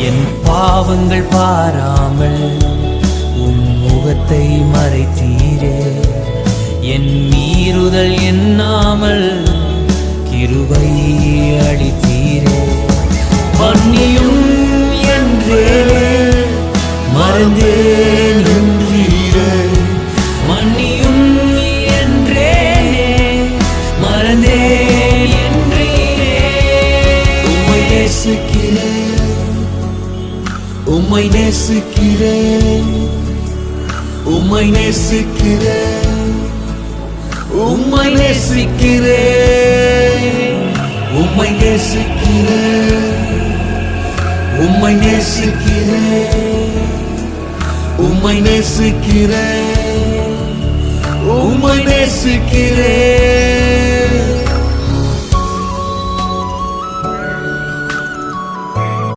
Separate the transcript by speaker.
Speaker 1: என் பாவங்கள் பாராமல் உம் முகத்தை மறைத்தீரே. என் மீறுதல் எண்ணாமல் கிருபை அளித்தீரே. மன்னியும் என்றே மறந்தேன் என்றீரே. மன்னியும் என்றே மறந்தேன் என்றீரே. உம்மை நேசிக்கிறேன், உம்மை நேசிக்கிறேன், உம்மை நேசிக்கிறேன், உம்மை நேசிக்கிறேன், உம்மை நேசிக்கிறேன், உம்மை நேசிக்கிறேன், உம்மை நேசிக்கிறேன், உம்மை நேசிக்கிறேன்.